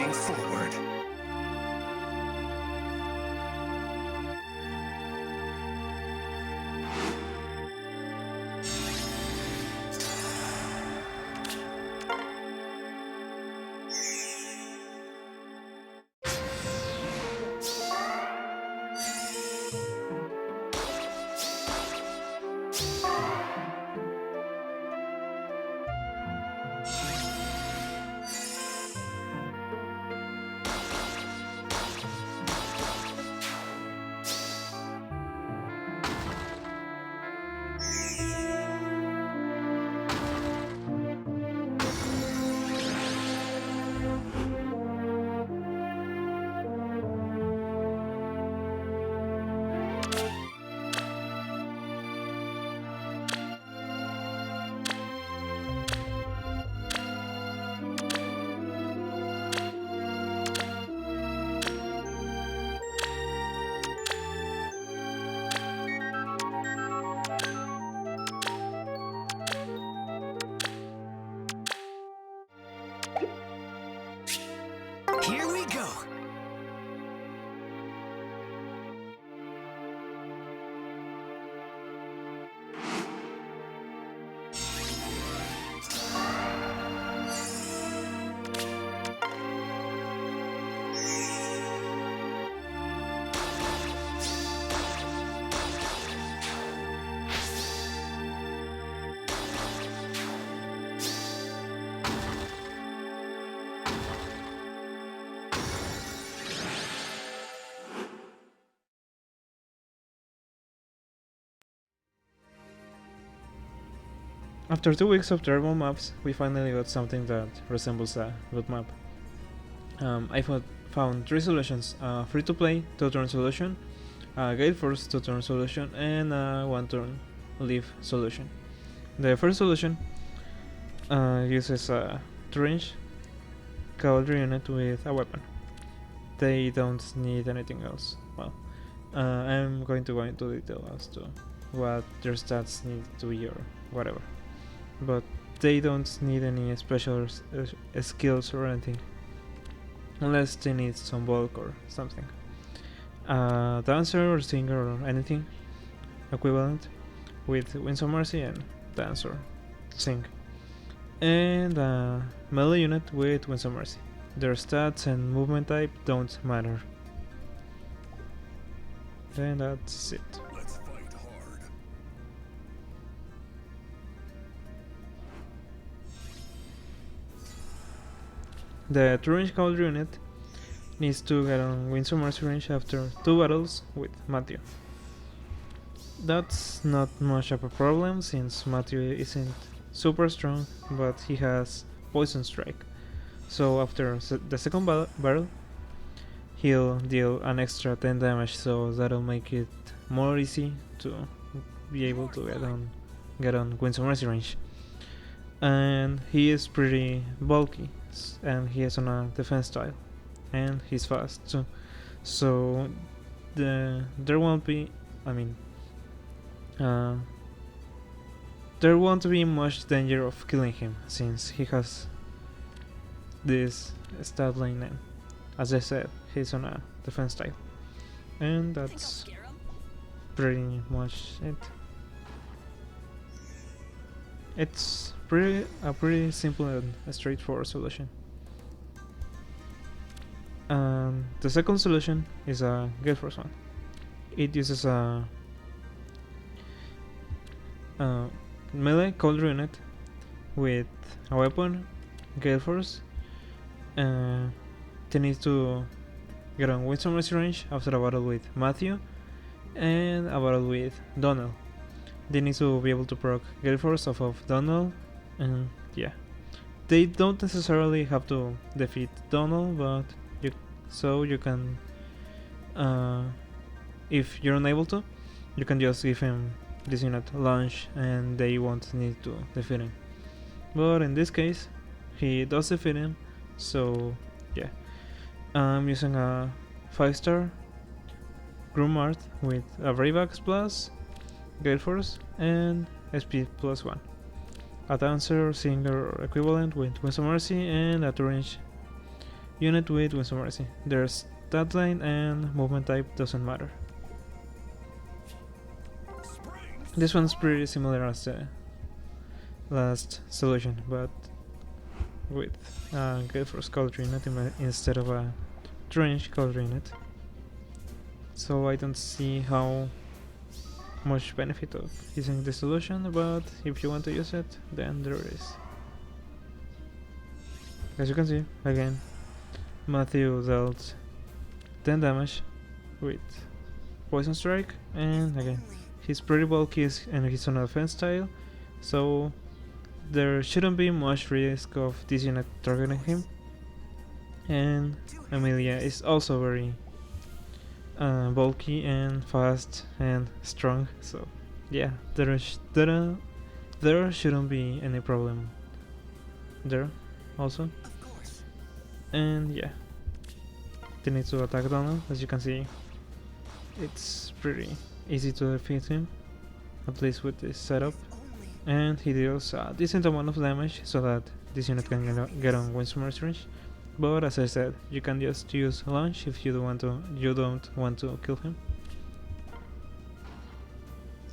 moving forward. Here we go! After 2 weeks of terrible maps, we finally got something that resembles a good map. I found 3 solutions: a free-to-play 2-turn solution, a Gale Force 2-turn solution, and a 1-turn Leif solution. The first solution uses a 2-range cavalry unit with a weapon. They don't need anything else. Well, I'm going to go into detail as to what their stats need to be or whatever. But they don't need any special skills or anything, unless they need some bulk or something. Dancer or singer or anything equivalent with Winds of Mercy and dance or sing. And a melee unit with Winds of Mercy. Their stats and movement type don't matter. And that's it. The 2-range cavalry unit needs to get on Winds of Mercy range after 2 battles with Matthew. That's not much of a problem since Matthew isn't super strong, but he has Poison Strike. So after the second battle, he'll deal an extra 10 damage, so that'll make it more easy to be able to get on Winds of Mercy range. And he is pretty bulky, and he is on a defense style, and he's fast too. So there won't be much danger of killing him since he has this stat line, and as I said, he's on a defense style, and that's pretty much it. It's a pretty simple and straightforward solution. The second solution is a Gale Force one. It uses a melee cavalry unit with a weapon, Gale Force. They need to get on Winds of Mercy range after a battle with Matthew and a battle with Donald. They need to be able to proc Gale Force off of Donald, and yeah. They don't necessarily have to defeat Donald, but you can, if you're unable to, you can just give him this unit launch and they won't need to defeat him. But in this case, he does defeat him, so yeah. I'm using a 5-star Grumart with a Bravax plus, Gale Force, and SP plus 1. A dancer, singer, or equivalent with Winds of Mercy, and a 2-range unit with Winsome Mercy. Their stat line and movement type doesn't matter. This one's pretty similar as the last solution, but with Gale Force cavalry unit instead of a range cavalry unit. So I don't see how much benefit of using this solution, but if you want to use it, then there is. As you can see, again, Matthew dealt 10 damage with Poison Strike, and again, he's pretty bulky and he's on a defense style, so there shouldn't be much risk of this unit targeting him. And Amelia is also very bulky and fast and strong, so yeah, there shouldn't be any problem there also. And yeah, they need to attack Donald. As you can see, it's pretty easy to defeat him, at least with this setup, and he deals a decent amount of damage so that this unit can get on Winsome Mercy range. But as I said, you can just use launch if you don't want to kill him.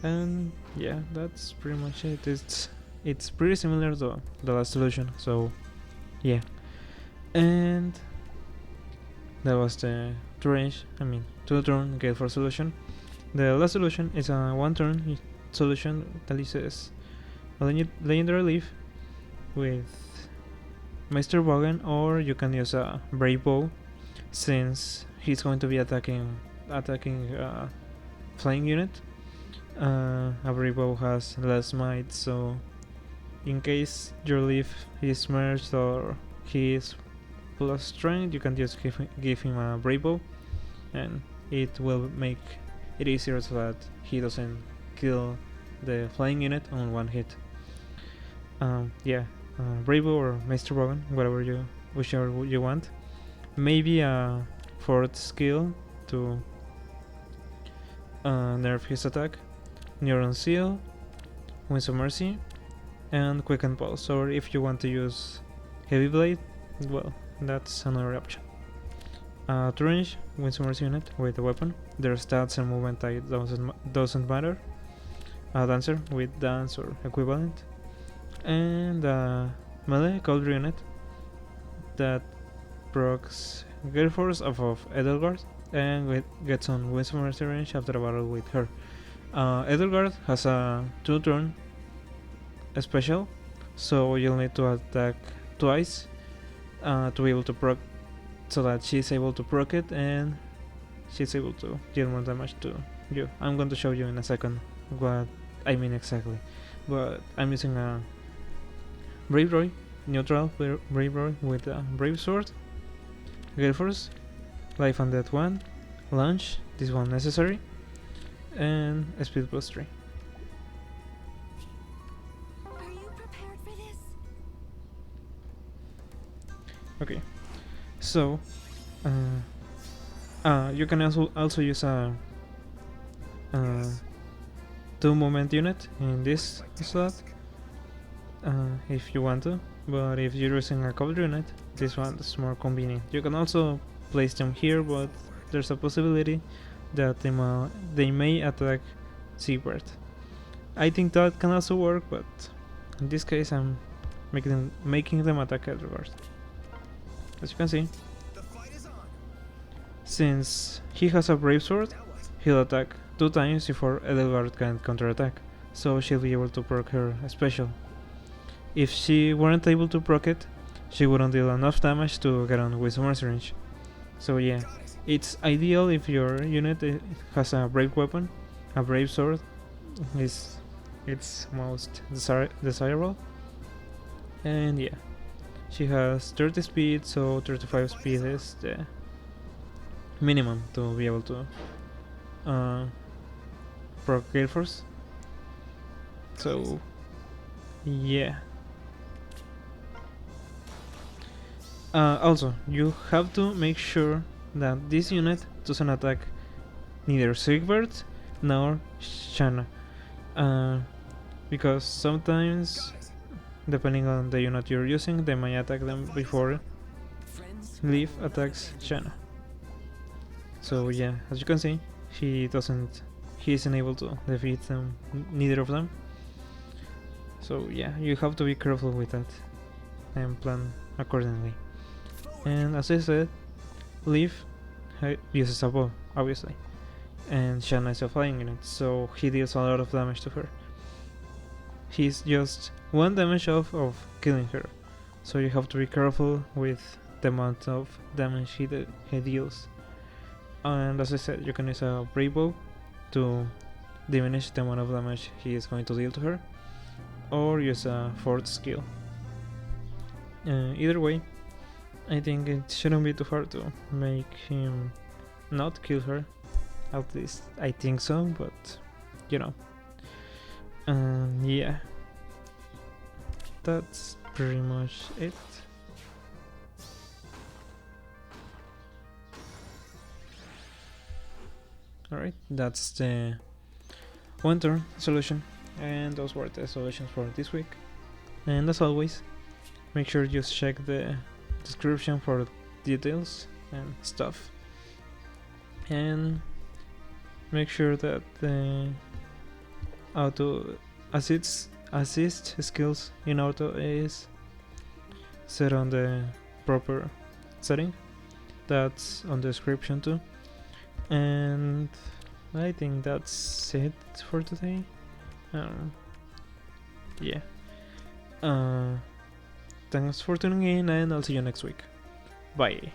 And yeah, that's pretty much it. It's pretty similar to the last solution, so yeah. And that was the 2-turn Gale Force solution. The last solution is a 1-turn solution that uses a legendary Leif with Meister Bogen, or you can use a Brave Bow, since he's going to be attacking flying unit. A Brave Bow has less might, so in case your Leif is merged or he is plus strength, you can just give him a Brave Bow, and it will make it easier so that he doesn't kill the flying unit on one hit. Yeah. Brave Bow or Meister Bogen, whichever you want. Maybe a 4th skill to nerf his attack. Neuron Seal, Winds of Mercy, and Quicken Pulse. Or if you want to use Heavy Blade, well, that's another option. To range, Winds of Mercy unit with a weapon. Their stats and movement type doesn't matter. A Dancer with Dance or equivalent. And melee cavalry unit that procs Gale Force off of Edelgard and gets on Winsome Mercy range after a battle with her. Edelgard has a 2-turn special, so you'll need to attack twice to be able to proc, so that she's able to proc it and she's able to deal more damage to you. I'm going to show you in a second what I mean exactly, but I'm using a Brave Roy, neutral Brave Roy with a Brave Sword, Gale Force, Life Undead 1, Launch, this one necessary, and Speed plus 3. Are you prepared for this? Okay, so you can also use a 2-movement unit in this slot. If you want to, but if you're using a cavalry unit, this one is more convenient. You can also place them here, but there's a possibility that they may attack Seabird. I think that can also work, but in this case I'm making them attack Edelgard. As you can see, since he has a Brave Sword, he'll attack 2 times before Edelgard can counterattack, so she'll be able to proc her special. If she weren't able to proc it, she wouldn't deal enough damage to get on Winsome Mercy range. So yeah, it's ideal if your unit has a brave weapon. A Brave Sword it's most desirable. And yeah, she has 30 speed, so 35 speed is the minimum to be able to proc Gale Force. So yeah. Also, you have to make sure that this unit doesn't attack neither Siegbert nor Shanna, because sometimes, depending on the unit you're using, they might attack them before Leif attacks Shanna. So yeah, as you can see, he isn't able to defeat them, neither of them. So yeah, you have to be careful with that and plan accordingly. And as I said, Leif uses a bow, obviously, and Shanna is a flying unit, so he deals a lot of damage to her. He's just one damage off of killing her, so you have to be careful with the amount of damage he deals. And as I said, you can use a brave bow to diminish the amount of damage he is going to deal to her, or use a fourth skill. Either way, I think it shouldn't be too hard to make him not kill her. At least I think so, but you know. Yeah, that's pretty much it. Alright, that's the winter solution, and those were the solutions for this week. And as always, make sure you check the description for details and stuff, and make sure that the auto assist skills in auto is set on the proper setting. That's on the description too. And I think that's it for today. Yeah. Thanks for tuning in, and I'll see you next week. Bye.